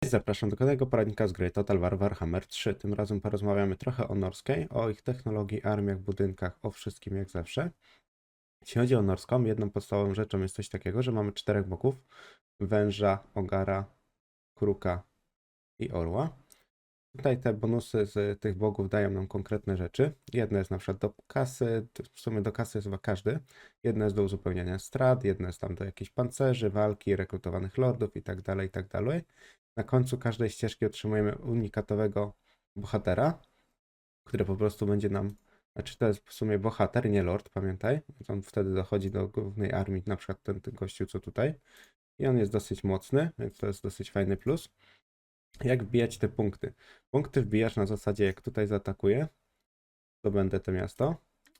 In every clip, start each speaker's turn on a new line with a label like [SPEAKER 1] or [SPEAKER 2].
[SPEAKER 1] Zapraszam do kolejnego poradnika z gry Total War Warhammer 3. Tym razem porozmawiamy trochę o Norskiej, o ich technologii, armiach, budynkach, o wszystkim jak zawsze. Jeśli chodzi o Norską, jedną podstawową rzeczą jest coś takiego, że mamy 4 bogów: węża, ogara, kruka i orła. Tutaj te bonusy z tych bogów dają nam konkretne rzeczy. Jedna jest na przykład do kasy, w sumie do kasy jest chyba każdy. Jedna jest do uzupełniania strat, jedna jest tam do jakichś pancerzy, walki, rekrutowanych lordów i tak dalej, i tak dalej. Na końcu każdej ścieżki otrzymujemy unikatowego bohatera, który po prostu będzie nam, znaczy to jest w sumie bohater, nie lord, pamiętaj. On wtedy dochodzi do głównej armii, na przykład ten gościu co tutaj. I on jest dosyć mocny, więc to jest dosyć fajny plus. Jak wbijać te punkty? Punkty wbijasz na zasadzie, jak tutaj zaatakuję, to będę to miasto.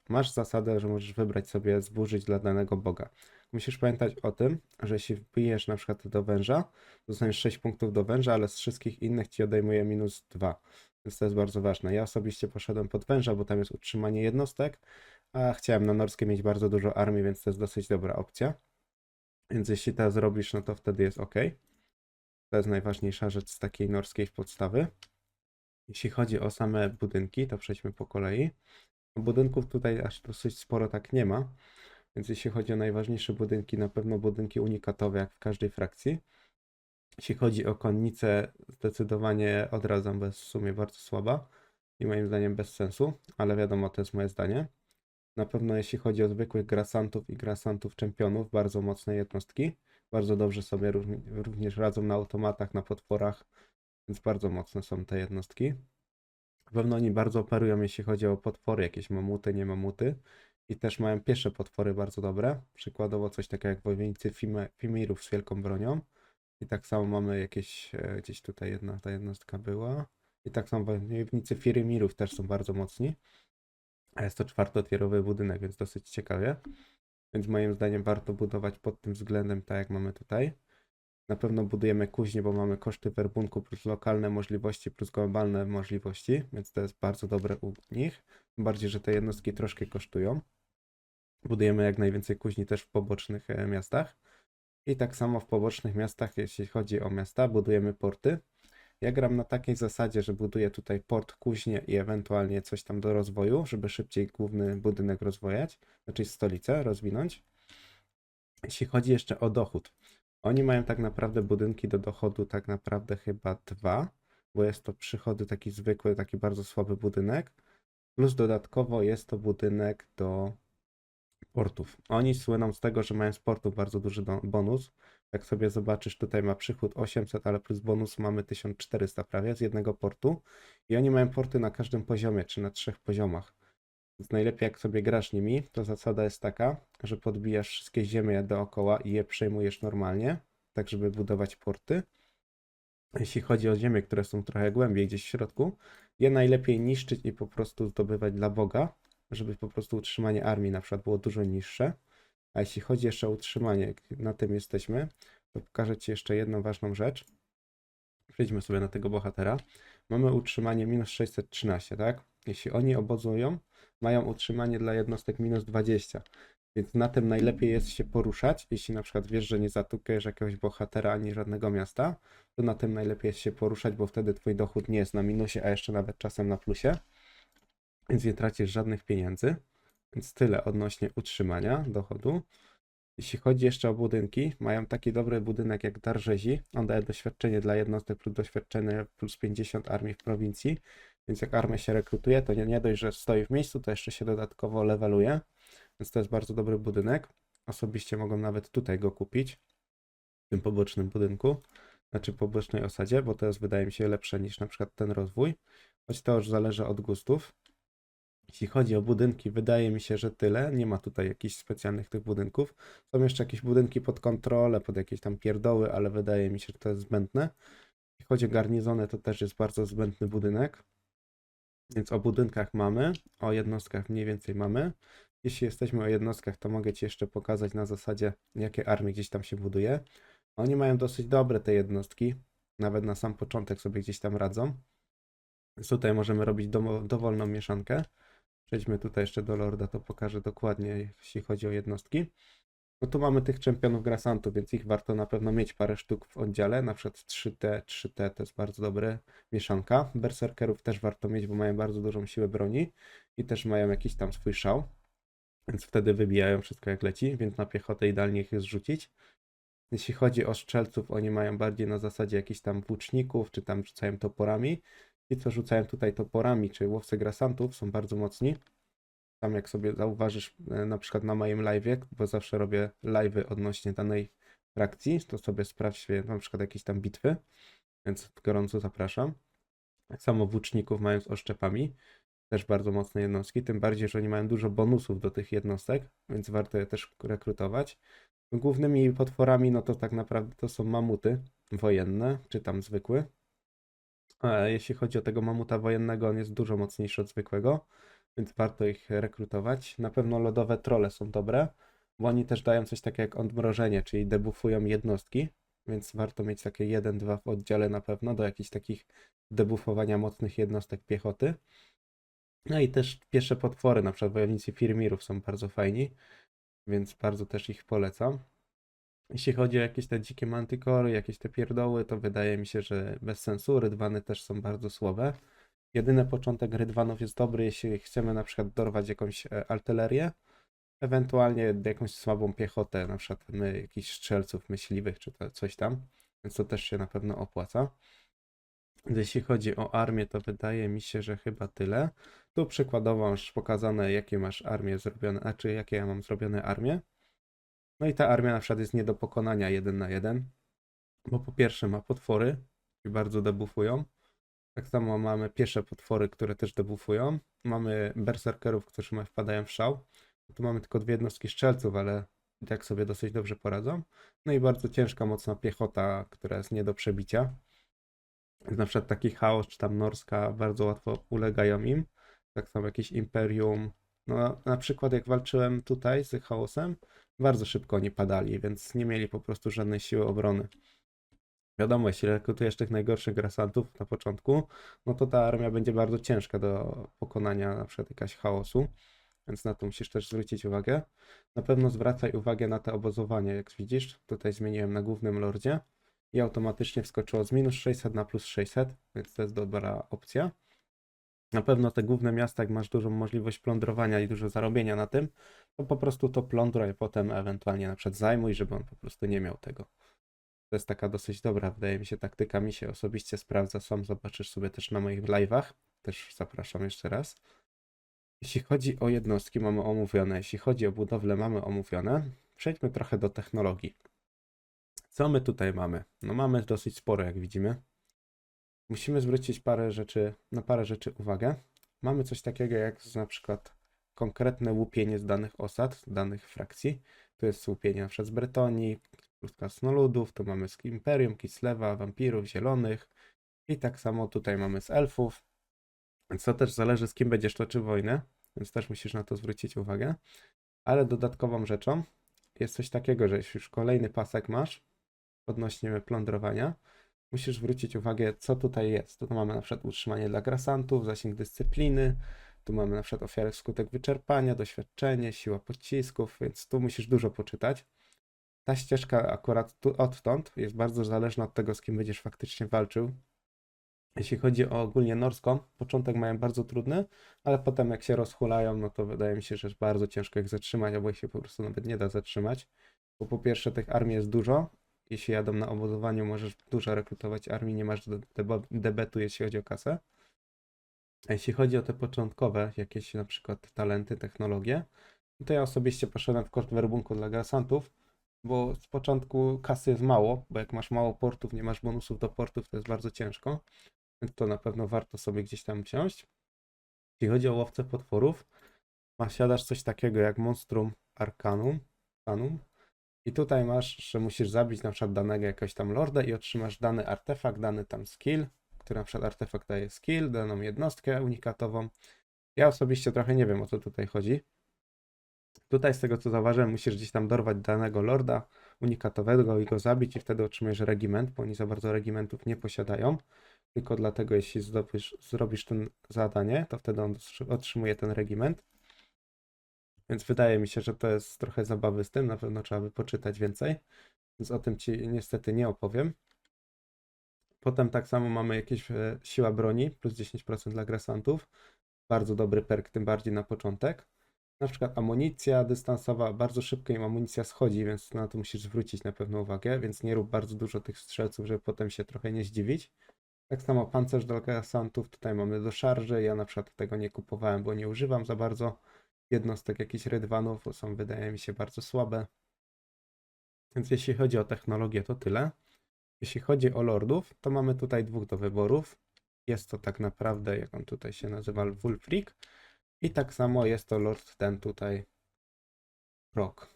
[SPEAKER 1] Masz zasadę, że możesz wybrać sobie zburzyć dla danego boga. Musisz pamiętać o tym, że jeśli wbijesz na przykład do węża, dostaniesz 6 punktów do węża, ale z wszystkich innych ci odejmuje -2. Więc to jest bardzo ważne. Ja osobiście poszedłem pod węża, bo tam jest utrzymanie jednostek, a chciałem na Norskie mieć bardzo dużo armii, więc to jest dosyć dobra opcja. Więc jeśli to zrobisz, no to wtedy jest ok. To jest najważniejsza rzecz z takiej norskiej podstawy. Jeśli chodzi o same budynki, to przejdźmy po kolei. Budynków tutaj aż dosyć sporo tak nie ma, więc jeśli chodzi o najważniejsze budynki, na pewno budynki unikatowe jak w każdej frakcji. Jeśli chodzi o konnicę, zdecydowanie odradzam, bo jest w sumie bardzo słaba i moim zdaniem bez sensu, ale wiadomo, to jest moje zdanie. Na pewno jeśli chodzi o zwykłych grasantów i grasantów czempionów, bardzo mocne jednostki. Bardzo dobrze sobie również radzą na automatach, na potworach, więc bardzo mocne są te jednostki. Na pewno oni bardzo operują, jeśli chodzi o potwory, jakieś mamuty, nie mamuty. I też mają piesze potwory bardzo dobre. Przykładowo coś takiego jak wojownicy Fimirów z wielką bronią. I tak samo mamy jakieś, gdzieś tutaj ta jednostka była. I tak samo wojownicy Firimirów też są bardzo mocni. A jest to czwartotierowy budynek, więc dosyć ciekawie. Więc moim zdaniem warto budować pod tym względem tak jak mamy tutaj. Na pewno budujemy kuźnie, bo mamy koszty werbunku plus lokalne możliwości plus globalne możliwości, więc to jest bardzo dobre u nich. Tym bardziej, że te jednostki troszkę kosztują. Budujemy jak najwięcej kuźni też w pobocznych miastach. I tak samo w pobocznych miastach, jeśli chodzi o miasta, budujemy porty. Ja gram na takiej zasadzie, że buduję tutaj port, kuźnię i ewentualnie coś tam do rozwoju, żeby szybciej główny budynek rozwijać, znaczy stolicę rozwinąć. Jeśli chodzi jeszcze o dochód, oni mają tak naprawdę budynki do dochodu tak naprawdę chyba 2, bo jest to przychody taki zwykły, taki bardzo słaby budynek, plus dodatkowo jest to budynek do portów. Oni słyną z tego, że mają z portów bardzo duży bonus. Jak sobie zobaczysz, tutaj ma przychód 800, ale plus bonus mamy 1400 prawie z jednego portu. I oni mają porty na każdym poziomie, czy na 3 poziomach. Więc najlepiej jak sobie grasz nimi, to zasada jest taka, że podbijasz wszystkie ziemie dookoła i je przejmujesz normalnie, tak żeby budować porty. Jeśli chodzi o ziemie, które są trochę głębiej gdzieś w środku, je najlepiej niszczyć i po prostu zdobywać dla Boga, żeby po prostu utrzymanie armii na przykład było dużo niższe. A jeśli chodzi jeszcze o utrzymanie, na tym jesteśmy, to pokażę Ci jeszcze jedną ważną rzecz. Przejdźmy sobie na tego bohatera. Mamy utrzymanie -613, tak? Jeśli oni obozują, mają utrzymanie dla jednostek -20. Więc na tym najlepiej jest się poruszać. Jeśli na przykład wiesz, że nie zatukujesz jakiegoś bohatera ani żadnego miasta, to na tym najlepiej jest się poruszać, bo wtedy twój dochód nie jest na minusie, a jeszcze nawet czasem na plusie. Więc nie tracisz żadnych pieniędzy. Więc tyle odnośnie utrzymania dochodu. Jeśli chodzi jeszcze o budynki, mają taki dobry budynek jak Darżezi. On daje doświadczenie dla jednostek plus doświadczenie plus 50 armii w prowincji. Więc jak armia się rekrutuje, to nie dość, że stoi w miejscu, to jeszcze się dodatkowo leveluje. Więc to jest bardzo dobry budynek. Osobiście mogą nawet tutaj go kupić, w tym pobocznym budynku, znaczy pobocznej osadzie, bo to jest wydaje mi się lepsze niż na przykład ten rozwój. Choć to już zależy od gustów. Jeśli chodzi o budynki, wydaje mi się, że tyle. Nie ma tutaj jakichś specjalnych tych budynków. Są jeszcze jakieś budynki pod kontrolę, pod jakieś tam pierdoły, ale wydaje mi się, że to jest zbędne. Jeśli chodzi o garnizony, to też jest bardzo zbędny budynek. Więc o budynkach mamy, o jednostkach mniej więcej mamy. Jeśli jesteśmy o jednostkach, to mogę Ci jeszcze pokazać na zasadzie, jakie armie gdzieś tam się buduje. Oni mają dosyć dobre te jednostki. Nawet na sam początek sobie gdzieś tam radzą. Więc tutaj możemy robić dowolną mieszankę. Przejdźmy tutaj jeszcze do Lorda, to pokażę dokładnie, jeśli chodzi o jednostki. No tu mamy tych czempionów grasantów, więc ich warto na pewno mieć parę sztuk w oddziale, na przykład 3T to jest bardzo dobre mieszanka. Berserkerów też warto mieć, bo mają bardzo dużą siłę broni i też mają jakiś tam swój szał, więc wtedy wybijają wszystko jak leci, więc na piechotę idealnie ich jest rzucić. Jeśli chodzi o strzelców, oni mają bardziej na zasadzie jakichś tam włóczników, czy tam rzucają toporami. Ci, co rzucają tutaj toporami, czy łowcy grasantów, są bardzo mocni. Tam jak sobie zauważysz, na przykład na moim live'ie, bo zawsze robię live'y odnośnie danej frakcji, to sobie sprawdź sobie na przykład jakieś tam bitwy, więc gorąco zapraszam. Tak samo włóczników mają z oszczepami, też bardzo mocne jednostki, tym bardziej, że oni mają dużo bonusów do tych jednostek, więc warto je też rekrutować. Głównymi potworami, no to tak naprawdę to są mamuty wojenne, czy tam zwykły. A jeśli chodzi o tego mamuta wojennego, on jest dużo mocniejszy od zwykłego, więc warto ich rekrutować. Na pewno lodowe trolle są dobre, bo oni też dają coś takiego jak odmrożenie, czyli debuffują jednostki, więc warto mieć takie 1-2 w oddziale na pewno do jakichś takich debuffowania mocnych jednostek piechoty. No i też piesze potwory, na przykład wojownicy Firmirów są bardzo fajni, więc bardzo też ich polecam. Jeśli chodzi o jakieś te dzikie mantykory, jakieś te pierdoły, to wydaje mi się, że bez sensu. Rydwany też są bardzo słabe. Jedyny początek rydwanów jest dobry, jeśli chcemy na przykład dorwać jakąś artylerię, ewentualnie jakąś słabą piechotę, na przykład jakichś strzelców, myśliwych czy coś tam, więc to też się na pewno opłaca. Jeśli chodzi o armię, to wydaje mi się, że chyba tyle. Tu przykładowo masz pokazane, jakie masz armie zrobione, znaczy jakie ja mam zrobione armie. No i ta armia na przykład jest nie do pokonania 1 na 1, bo po pierwsze ma potwory, i bardzo debuffują. Tak samo mamy piesze potwory, które też debuffują. Mamy berserkerów, którzy wpadają w szał. Tu mamy tylko dwie jednostki strzelców, ale i tak sobie dosyć dobrze poradzą. No i bardzo ciężka, mocna piechota, która jest nie do przebicia. Na przykład taki chaos, czy tam norska, bardzo łatwo ulegają im. Tak samo jakieś imperium. No na przykład jak walczyłem tutaj z chaosem, bardzo szybko oni padali, więc nie mieli po prostu żadnej siły obrony. Wiadomo, jeśli rekrutujesz tych najgorszych grasantów na początku, no to ta armia będzie bardzo ciężka do pokonania, na przykład jakaś chaosu, więc na to musisz też zwrócić uwagę. Na pewno zwracaj uwagę na te obozowanie, jak widzisz, tutaj zmieniłem na głównym lordzie i automatycznie wskoczyło z minus 600 na plus 600, więc to jest dobra opcja. Na pewno te główne miasta, jak masz dużą możliwość plądrowania i dużo zarobienia na tym, to po prostu to plądruj, potem ewentualnie na przykład zajmuj, żeby on po prostu nie miał tego. To jest taka dosyć dobra, wydaje mi się, taktyka. Mi się osobiście sprawdza. Sam zobaczysz sobie też na moich live'ach. Też zapraszam jeszcze raz. Jeśli chodzi o jednostki, mamy omówione. Jeśli chodzi o budowlę, mamy omówione. Przejdźmy trochę do technologii. Co my tutaj mamy? No mamy dosyć sporo, jak widzimy. Musimy zwrócić na parę rzeczy uwagę. Mamy coś takiego jak na przykład konkretne łupienie z danych osad, z danych frakcji. Tu jest łupienie na przykład z Bretonii, plus krasnoludów, tu mamy z Imperium, Kislewa, wampirów, zielonych i tak samo tutaj mamy z elfów. Więc to też zależy, z kim będziesz toczył wojnę, więc też musisz na to zwrócić uwagę. Ale dodatkową rzeczą jest coś takiego, że jeśli już kolejny pasek masz odnośnie plądrowania, musisz zwrócić uwagę, co tutaj jest. Tu mamy na przykład utrzymanie dla grasantów, zasięg dyscypliny, tu mamy na przykład ofiary wskutek wyczerpania, doświadczenie, siła pocisków, więc tu musisz dużo poczytać. Ta ścieżka akurat tu odtąd jest bardzo zależna od tego, z kim będziesz faktycznie walczył. Jeśli chodzi o ogólnie norską, początek mają bardzo trudny, ale potem jak się rozhulają, no to wydaje mi się, że jest bardzo ciężko ich zatrzymać, albo ich się po prostu nawet nie da zatrzymać. Bo po pierwsze tych armii jest dużo, jeśli jadą na obozowaniu, możesz dużo rekrutować armii, nie masz debetu, jeśli chodzi o kasę. A jeśli chodzi o te początkowe, jakieś na przykład talenty, technologie, no to ja osobiście poszedłem w koszt werbunku dla grasantów, bo z początku kasy jest mało, bo jak masz mało portów, nie masz bonusów do portów, to jest bardzo ciężko, więc to na pewno warto sobie gdzieś tam wziąć. Jeśli chodzi o łowcę potworów, siadasz coś takiego jak Monstrum Arcanum, i tutaj masz, że musisz zabić na przykład danego jakiegoś tam lorda i otrzymasz dany artefakt, dany tam skill, który na przykład artefakt daje skill, daną jednostkę unikatową. Ja osobiście trochę nie wiem, o co tutaj chodzi. Tutaj z tego co zauważyłem, musisz gdzieś tam dorwać danego lorda unikatowego i go zabić i wtedy otrzymujesz regiment, bo oni za bardzo regimentów nie posiadają. Tylko dlatego jeśli zrobisz ten zadanie, to wtedy on otrzymuje ten regiment. Więc wydaje mi się, że to jest trochę zabawy z tym, na pewno trzeba by poczytać więcej, więc o tym Ci niestety nie opowiem. Potem tak samo mamy jakieś siła broni, plus 10% dla gresantów. Bardzo dobry perk, tym bardziej na początek. Na przykład amunicja dystansowa, bardzo szybko im amunicja schodzi, więc na to musisz zwrócić na pewno uwagę, więc nie rób bardzo dużo tych strzelców, żeby potem się trochę nie zdziwić. Tak samo pancerz dla gresantów, tutaj mamy do szarży, ja na przykład tego nie kupowałem, bo nie używam za bardzo jednostek jakichś rydwanów, bo są wydaje mi się bardzo słabe. Więc jeśli chodzi o technologię, to tyle. Jeśli chodzi o lordów, to mamy tutaj dwóch do wyborów. Jest to tak naprawdę, jak on tutaj się nazywa, Wulfric. I tak samo jest to lord ten tutaj, Rock.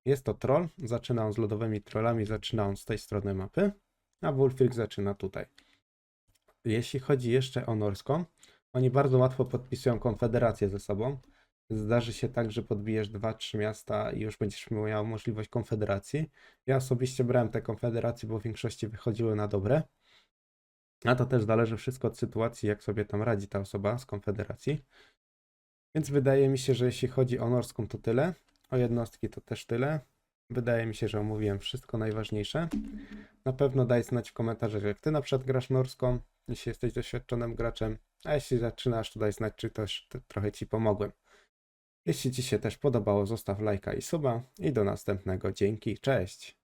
[SPEAKER 1] Jest to troll, zaczyna on z lodowymi trollami, zaczyna on z tej strony mapy, a Wulfric zaczyna tutaj. Jeśli chodzi jeszcze o Norską, oni bardzo łatwo podpisują konfederację ze sobą. Zdarzy się tak, że podbijesz 2-3 miasta i już będziesz miał możliwość konfederacji. Ja osobiście brałem te konfederacje, bo w większości wychodziły na dobre. A to też zależy wszystko od sytuacji, jak sobie tam radzi ta osoba z konfederacji. Więc wydaje mi się, że jeśli chodzi o Norską, to tyle. O jednostki to też tyle. Wydaje mi się, że omówiłem wszystko najważniejsze. Na pewno daj znać w komentarzach, jak ty na przykład grasz Norską, jeśli jesteś doświadczonym graczem, a jeśli zaczynasz, to daj znać, czy też trochę ci pomogłem. Jeśli ci się też podobało, zostaw lajka i suba i do następnego. Dzięki, cześć!